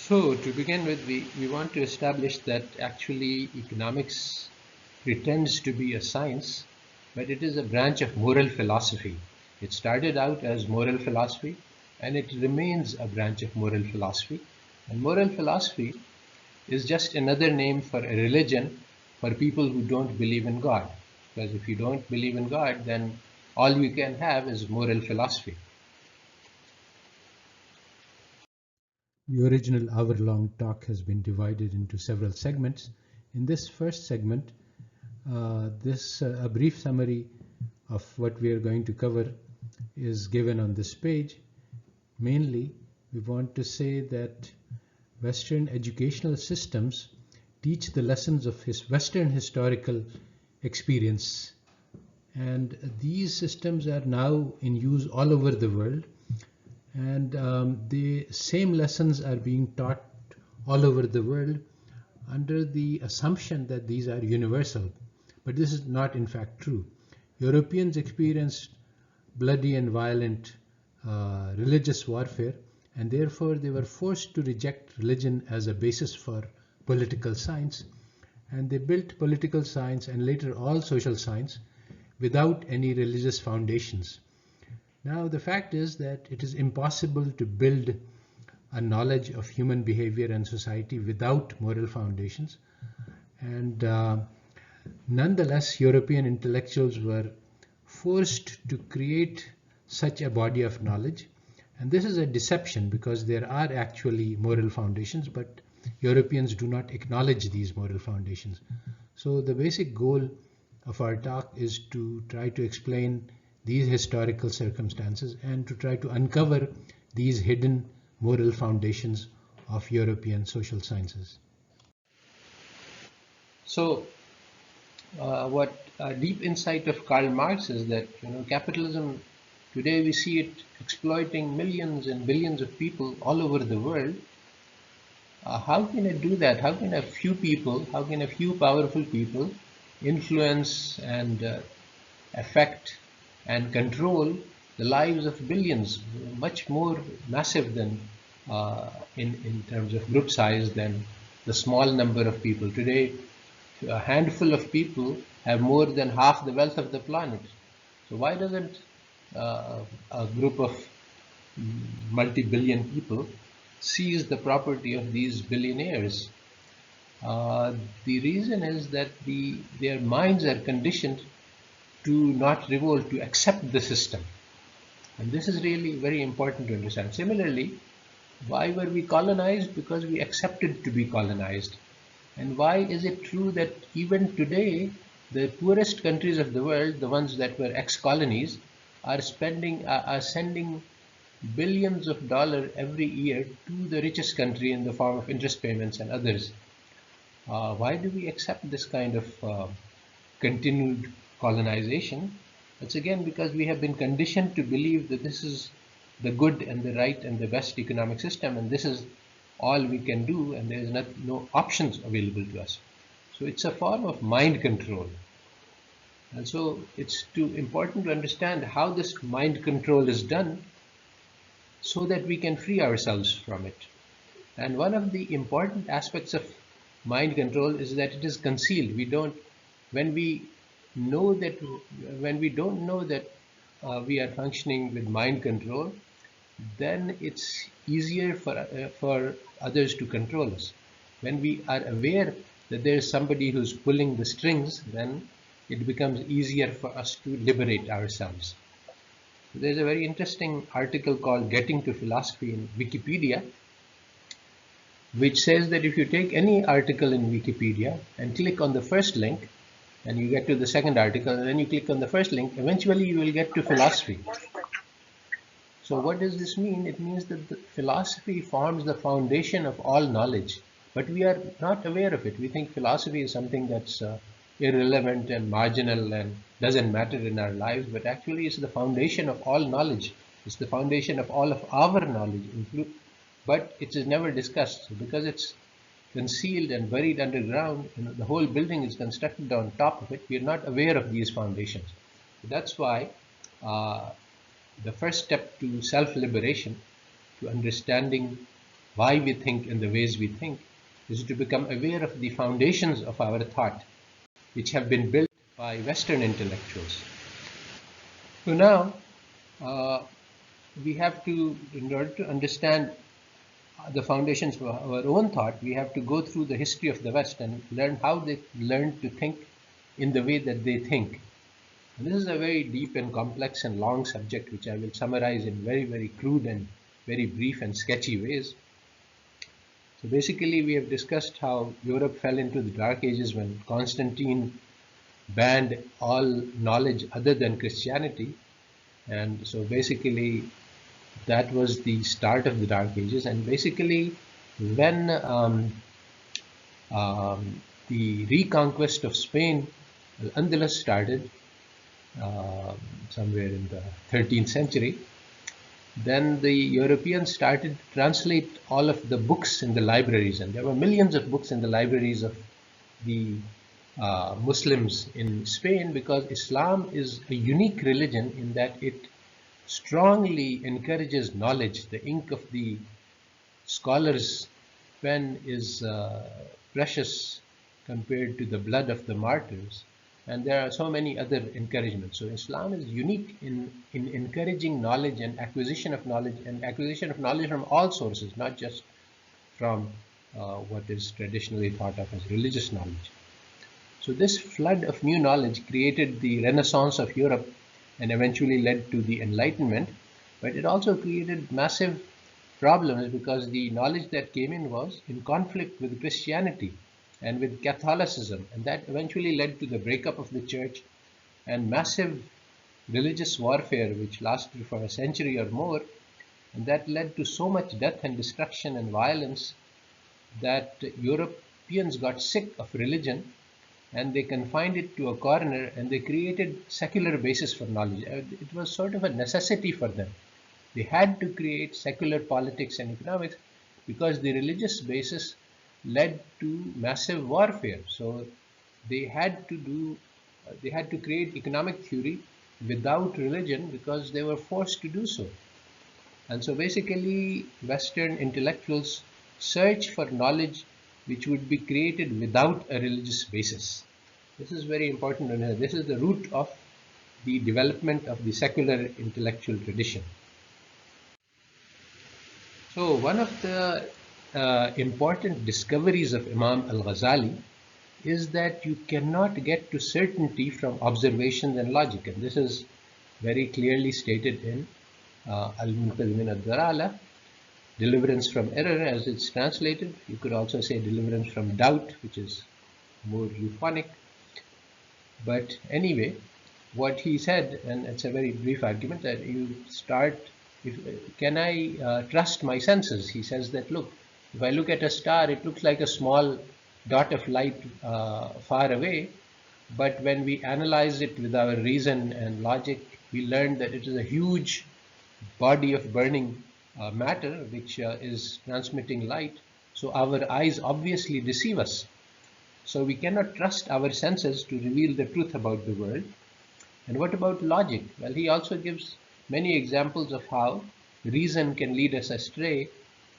So to begin with, we want to establish that actually economics pretends to be a science, but it is a branch of moral philosophy. It started out as moral philosophy, and it remains a branch of moral philosophy. And moral philosophy is just another name for a religion for people who don't believe in God. Because if you don't believe in God, then all you can have is moral philosophy. The original hour-long talk has been divided into several segments. In this first segment, a brief summary of what we are going to cover is given on this page. Mainly, we want to say that Western educational systems teach the lessons of Western historical experience, and these systems are now in use all over the world, and the same lessons are being taught all over the world under the assumption that these are universal. But this is not in fact true. Europeans experienced bloody and violent religious warfare, and therefore they were forced to reject religion as a basis for political science, and they built political science and later all social science without any religious foundations. Now the fact is that it is impossible to build a knowledge of human behavior and society without moral foundations, and nonetheless European intellectuals were forced to create such a body of knowledge. And this is a deception because there are actually moral foundations, but Europeans do not acknowledge these moral foundations. So the basic goal of our talk is to try to explain these historical circumstances and to try to uncover these hidden moral foundations of European social sciences. So what a deep insight of Karl Marx is that capitalism today we see it exploiting millions and billions of people all over the world. How can it do that? How can a few powerful people influence and affect and control the lives of billions, much more massive than in terms of group size than the small number of people. Today, a handful of people have more than half the wealth of the planet. So why doesn't a group of multi-billion people seize the property of these billionaires? The reason is that their minds are conditioned to not revolt, to accept the system. And this is really very important to understand. Similarly, why were we colonized? Because we accepted to be colonized. And why is it true that even today, the poorest countries of the world, the ones that were ex-colonies, are sending billions of dollars every year to the richest country in the form of interest payments and others? Why do we accept this kind of continued colonization? It's again because we have been conditioned to believe that this is the good and the right and the best economic system, and this is all we can do, and there is no options available to us. So it's a form of mind control. And so it's important to understand how this mind control is done so that we can free ourselves from it. And one of the important aspects of mind control is that it is concealed. When we don't know that we are functioning with mind control, then it's easier for others to control us. When we are aware that there is somebody who's pulling the strings, then it becomes easier for us to liberate ourselves. There's a very interesting article called Getting to Philosophy in Wikipedia, which says that if you take any article in Wikipedia and click on the first link, and you get to the second article, and then you click on the first link, eventually you will get to philosophy. So what does this mean? It means that the philosophy forms the foundation of all knowledge, but we are not aware of it. We think philosophy is something that's irrelevant and marginal and doesn't matter in our lives, but actually it's the foundation of all knowledge. It's the foundation of all of our knowledge, but it is never discussed because it's concealed and buried underground. The whole building is constructed on top of it. We are not aware of these foundations. That's why the first step to self-liberation, to understanding why we think in the ways we think, is to become aware of the foundations of our thought, which have been built by Western intellectuals. So now, we have to, in order to understand the foundations for our own thought, we have to go through the history of the West and learn how they learned to think in the way that they think. And this is a very deep and complex and long subject, which I will summarize in very, very crude and very brief and sketchy ways. So basically, we have discussed how Europe fell into the Dark Ages when Constantine banned all knowledge other than Christianity. And so basically, that was the start of the Dark Ages. And basically, when the reconquest of Spain, Al-Andalus, started somewhere in the 13th century, then the Europeans started to translate all of the books in the libraries, and there were millions of books in the libraries of the Muslims in Spain, because Islam is a unique religion in that it strongly encourages knowledge. The ink of the scholar's pen is precious compared to the blood of the martyrs. And there are so many other encouragements. So Islam is unique in encouraging knowledge and acquisition of knowledge from all sources, not just from what is traditionally thought of as religious knowledge. So this flood of new knowledge created the Renaissance of Europe and eventually led to the Enlightenment, but it also created massive problems because the knowledge that came in was in conflict with Christianity and with Catholicism, and that eventually led to the breakup of the church and massive religious warfare which lasted for a century or more, and that led to so much death and destruction and violence that Europeans got sick of religion and they confined it to a corner and they created secular basis for knowledge. It was sort of a necessity for them. They had to create secular politics and economics because the religious basis led to massive warfare. So they had to create economic theory without religion because they were forced to do so. And so basically Western intellectuals search for knowledge which would be created without a religious basis. This is very important. This is the root of the development of the secular intellectual tradition. So one of the important discoveries of Imam Al-Ghazali is that you cannot get to certainty from observations and logic, and this is very clearly stated in Al-Munqidh min ad-Dalala, deliverance from error, as it's translated. You could also say deliverance from doubt, which is more euphonic. But anyway, what he said, and it's a very brief argument, that you start, can I trust my senses? He says that, look, if I look at a star, it looks like a small dot of light far away, but when we analyze it with our reason and logic, we learn that it is a huge body of burning matter which is transmitting light. So our eyes obviously deceive us. So we cannot trust our senses to reveal the truth about the world. And what about logic? Well, he also gives many examples of how reason can lead us astray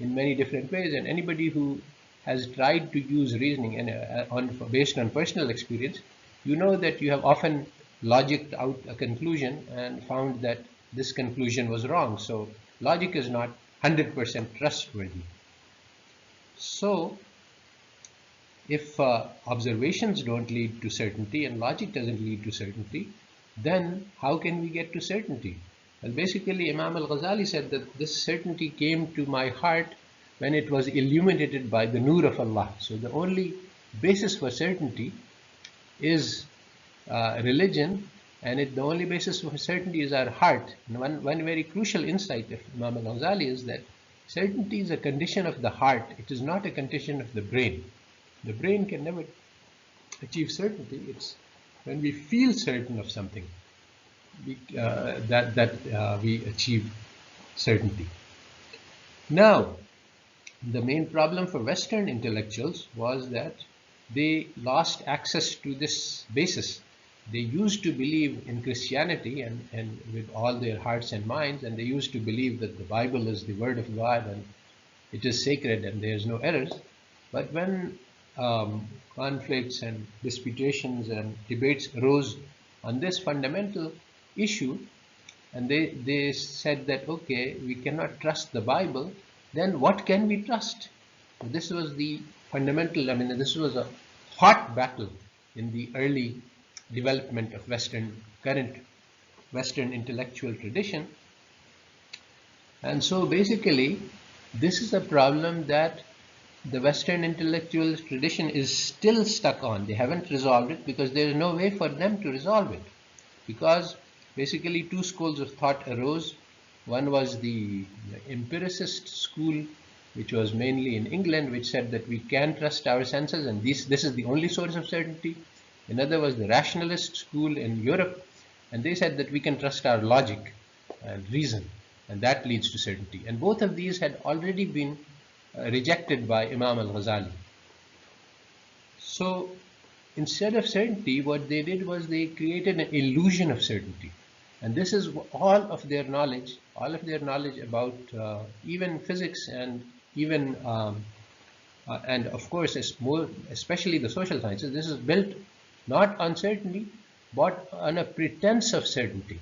in many different ways. And anybody who has tried to use reasoning and based on personal experience, you know that you have often logicked out a conclusion and found that this conclusion was wrong. So logic is not 100% trustworthy. So if observations don't lead to certainty and logic doesn't lead to certainty, then how can we get to certainty? Well, basically Imam Al-Ghazali said that this certainty came to my heart when it was illuminated by the nur of Allah. So the only basis for certainty is religion, and the only basis for certainty is our heart. And one very crucial insight of Imam Al-Ghazali is that certainty is a condition of the heart. It is not a condition of the brain. The brain can never achieve certainty. It's when we feel certain of something that we achieve certainty. Now, the main problem for Western intellectuals was that they lost access to this basis. They used to believe in Christianity and with all their hearts and minds, and they used to believe that the Bible is the Word of God and it is sacred and there is no errors. But when conflicts and disputations and debates arose on this fundamental issue, and they said that, okay, we cannot trust the Bible, then what can we trust? So this was the fundamental, I mean, this was a hot battle in the early development of current Western intellectual tradition. And so basically, this is a problem that the Western intellectual tradition is still stuck on. They haven't resolved it because there is no way for them to resolve it. Because basically two schools of thought arose. One was the empiricist school, which was mainly in England, which said that we can trust our senses and this is the only source of certainty. Another was the rationalist school in Europe, and they said that we can trust our logic and reason, and that leads to certainty. And both of these had already been rejected by Imam Al-Ghazali. So instead of certainty, what they did was they created an illusion of certainty. And this is all of their knowledge about even physics and even, and of course, especially the social sciences. This is built not on certainty, but on a pretense of certainty.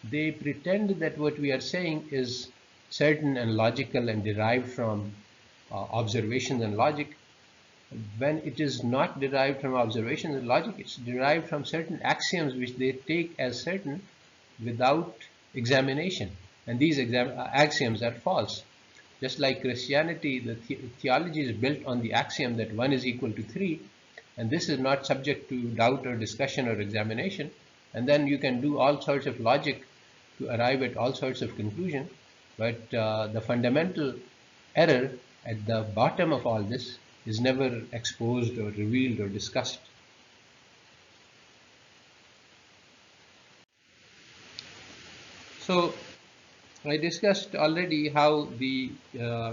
They pretend that what we are saying is certain and logical and derived from observations and logic, when it is not derived from observations and logic. It's derived from certain axioms which they take as certain without examination, and these axioms are false. Just like Christianity, the theology is built on the axiom that 1 is equal to 3, and this is not subject to doubt or discussion or examination, and then you can do all sorts of logic to arrive at all sorts of conclusion, but the fundamental error at the bottom of all this is never exposed or revealed or discussed. So I discussed already how the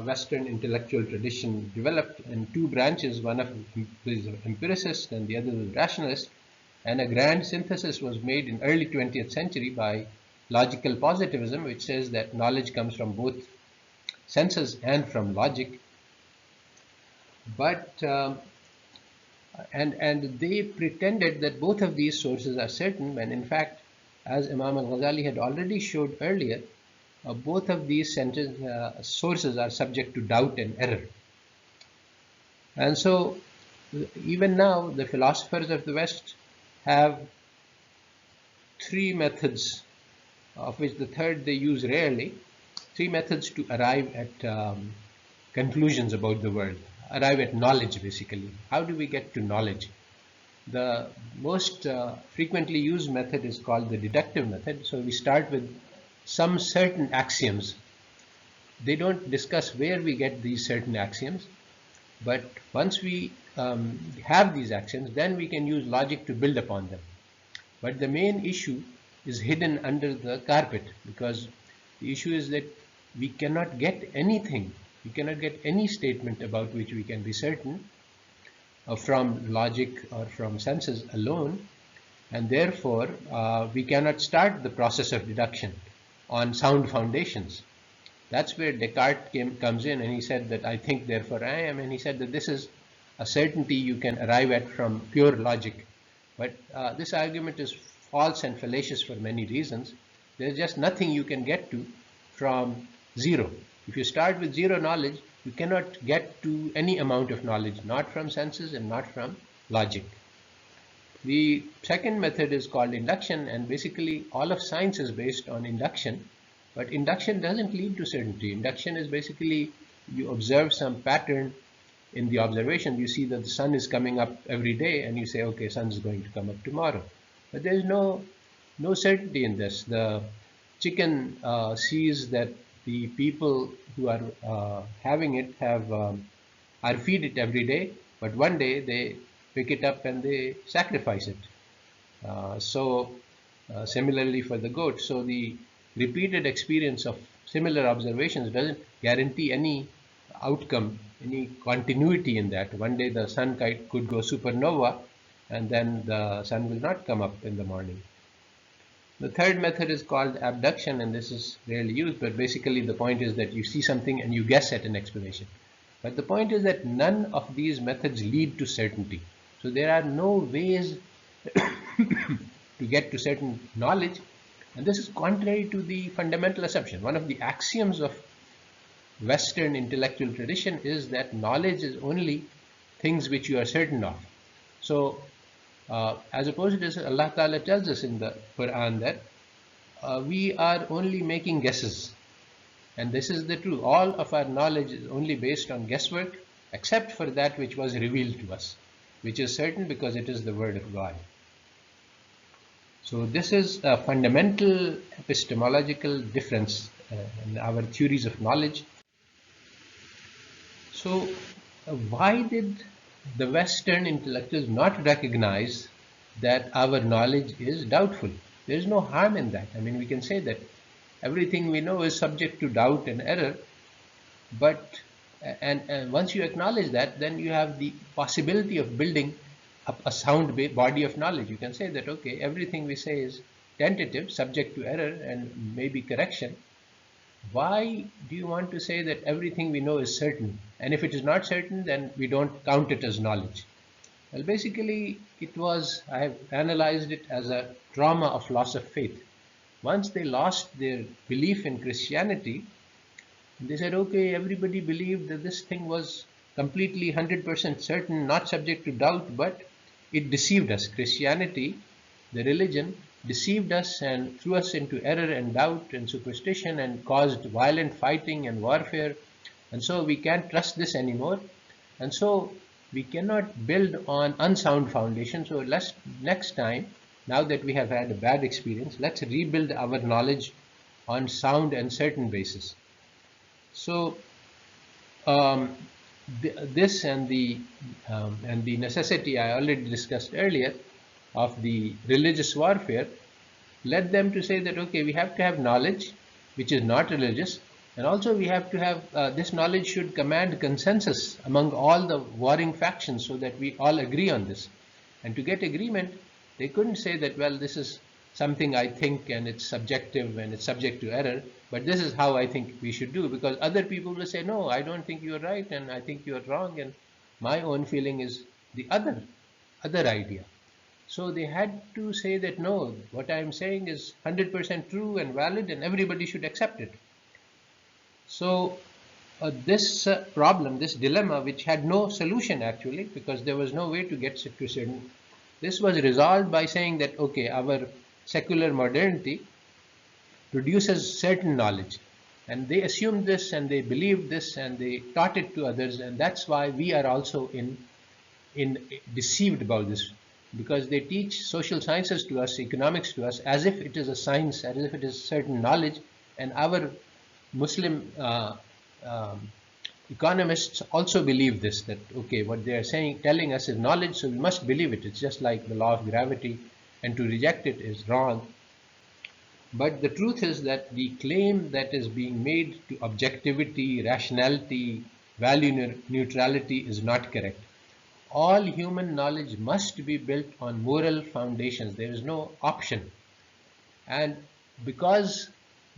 Western intellectual tradition developed in two branches. One of is empiricist and the other is rationalist, and a grand synthesis was made in early 20th century by logical positivism, which says that knowledge comes from both senses and from logic. But and they pretended that both of these sources are certain, when in fact, as Imam Al-Ghazali had already showed earlier, both of these sources are subject to doubt and error. And so even now the philosophers of the West have three methods, of which the third they use rarely, three methods to arrive at conclusions about the world, arrive at knowledge basically. How do we get to knowledge? The most frequently used method is called the deductive method. So we start with some certain axioms. They don't discuss where we get these certain axioms, but once we have these axioms, then we can use logic to build upon them. But the main issue is hidden under the carpet, because the issue is that we cannot get anything, we cannot get any statement about which we can be certain from logic or from senses alone, and therefore we cannot start the process of deduction on sound foundations. That's where Descartes comes in, and he said that I think therefore I am, and he said that this is a certainty you can arrive at from pure logic. But this argument is false and fallacious for many reasons. There's just nothing you can get to from zero. If you start with zero knowledge, you cannot get to any amount of knowledge, not from senses and not from logic. The second method is called induction, and basically all of science is based on induction. But induction doesn't lead to certainty. Induction is basically you observe some pattern in the observation. You see that the sun is coming up every day, and you say, okay, sun is going to come up tomorrow. But there is no certainty in this. The chicken sees that the people who are having it are feed it every day, but one day they pick it up and they sacrifice it. Similarly for the goat. So the repeated experience of similar observations doesn't guarantee any outcome, any continuity in that. One day the sun could go supernova, and then the sun will not come up in the morning. The third method is called abduction, and this is rarely used, but basically the point is that you see something and you guess at an explanation. But the point is that none of these methods lead to certainty. So there are no ways to get to certain knowledge, and this is contrary to the fundamental assumption. One of the axioms of Western intellectual tradition is that knowledge is only things which you are certain of. So as opposed to this, Allah Ta'ala tells us in the Quran that we are only making guesses. And this is the truth. All of our knowledge is only based on guesswork, except for that which was revealed to us, which is certain because it is the word of God. So this is a fundamental epistemological difference in our theories of knowledge. So why did the Western intellectuals not recognize that our knowledge is doubtful? There is no harm in that. I mean, we can say that everything we know is subject to doubt and error, but and once you acknowledge that, then you have the possibility of building up a sound body of knowledge. You can say that, okay, everything we say is tentative, subject to error and maybe correction. Why do you want to say that everything we know is certain? And if it is not certain, then we don't count it as knowledge. Well, basically, I have analyzed it as a trauma of loss of faith. Once they lost their belief in Christianity, they said, okay, everybody believed that this thing was completely 100% certain, not subject to doubt, but it deceived us. Christianity, the religion, deceived us and threw us into error and doubt and superstition and caused violent fighting and warfare. And so we can't trust this anymore. And so we cannot build on unsound foundation. So next time, now that we have had a bad experience, let's rebuild our knowledge on sound and certain basis. So this and the necessity I already discussed earlier of the religious warfare led them to say that, okay, we have to have knowledge which is not religious, and also we have to have this knowledge should command consensus among all the warring factions so that we all agree on this. And to get agreement, they couldn't say that, well, this is something I think and it's subjective and it's subject to error, but this is how I think we should do, because other people will say, no, I don't think you're right and I think you're wrong and my own feeling is the other idea. So they had to say that, no, what I'm saying is 100% true and valid and everybody should accept it. So this problem, this dilemma, which had no solution actually, because there was no way to get to certain, this was resolved by saying that, okay, our secular modernity produces certain knowledge, and they assumed this and they believed this and they taught it to others, and that's why we are also deceived about this, because they teach social sciences to us, economics to us, as if it is a science, as if it is certain knowledge, and our Muslim economists also believe this, that okay, what they are telling us is knowledge, so we must believe it. It's just like the law of gravity, and to reject it is wrong. But the truth is that the claim that is being made to objectivity, rationality, value neutrality is not correct. All human knowledge must be built on moral foundations. There is no option. And because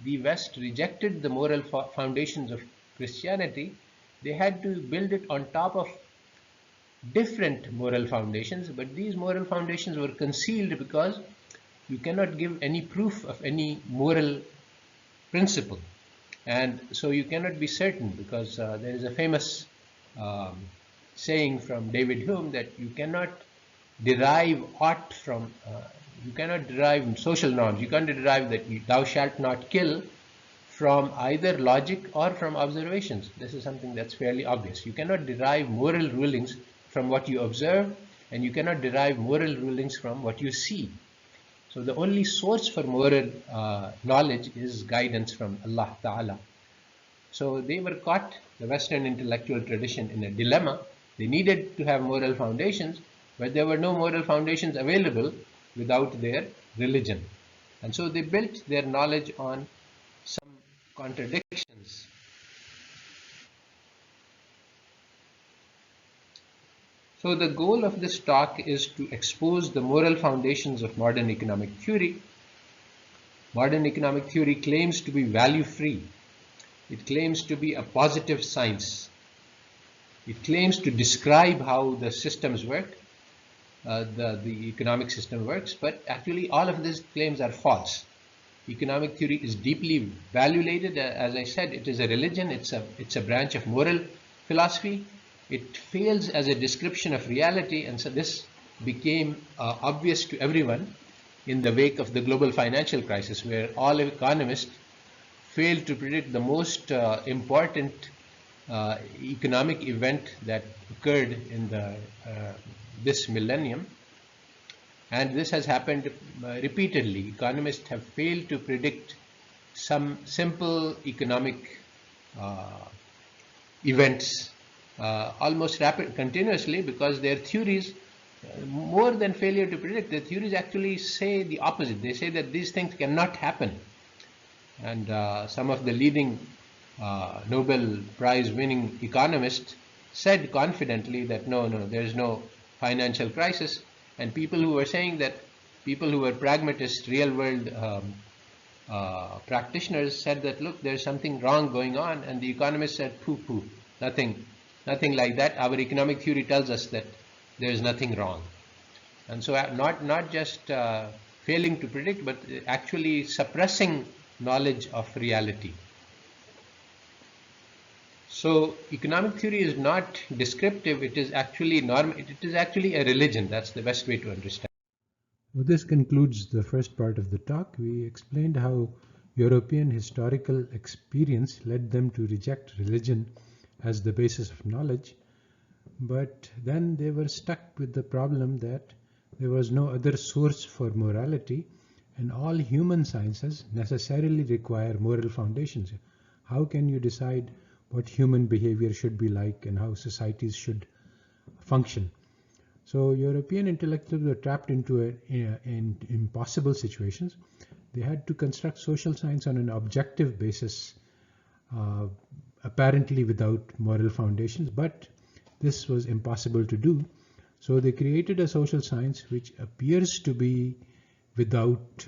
the West rejected the moral foundations of Christianity, they had to build it on top of different moral foundations, but these moral foundations were concealed because you cannot give any proof of any moral principle, and so you cannot be certain, because there is a famous saying from David Hume that you cannot derive aught from you cannot derive social norms, you can't derive that thou shalt not kill from either logic or from observations. This is something that's fairly obvious. You cannot derive moral rulings from what you observe, and you cannot derive moral rulings from what you see. So the only source for moral knowledge is guidance from Allah Ta'ala. So they were caught, the Western intellectual tradition, in a dilemma. They needed to have moral foundations, but there were no moral foundations available without their religion. And so they built their knowledge on some contradictions. So the goal of this talk is to expose the moral foundations of modern economic theory Modern economic theory claims to be value-free. It claims to be a positive science. It claims to describe how the systems work, the economic system works, but actually all of these claims are false. Economic theory is deeply value-laden. As I said, it is a religion. It's a branch of moral philosophy. It fails as a description of reality, and so this became obvious to everyone in the wake of the global financial crisis, where all economists failed to predict the most important economic event that occurred in this millennium. And this has happened repeatedly. Economists have failed to predict some simple economic events almost continuously, because their theories, more than failure to predict, their theories actually say the opposite. They say that these things cannot happen. And some of the leading Nobel Prize winning economists said confidently that no, there's no financial crisis. And people who were saying that, people who were pragmatists, real world practitioners said that, look, there's something wrong going on. And the economists said, pooh, nothing like that. Our economic theory tells us that there's nothing wrong. And so not just failing to predict, but actually suppressing knowledge of reality. So economic theory is not descriptive, it is actually it is actually a religion. That's the best way to understand. Well, this concludes the first part of the talk. We explained how European historical experience led them to reject religion as the basis of knowledge, but then they were stuck with the problem that there was no other source for morality, and all human sciences necessarily require moral foundations. How can you decide what human behavior should be like and how societies should function? So European intellectuals were trapped into impossible situations. They had to construct social science on an objective basis, apparently without moral foundations, but this was impossible to do. So they created a social science which appears to be without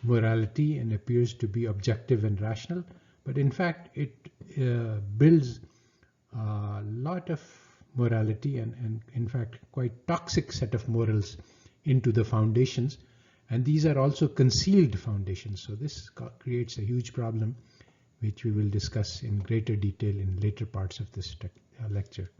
morality and appears to be objective and rational, but in fact it builds a lot of morality and in fact quite toxic set of morals into the foundations, and these are also concealed foundations. So this creates a huge problem which we will discuss in greater detail in later parts of this lecture.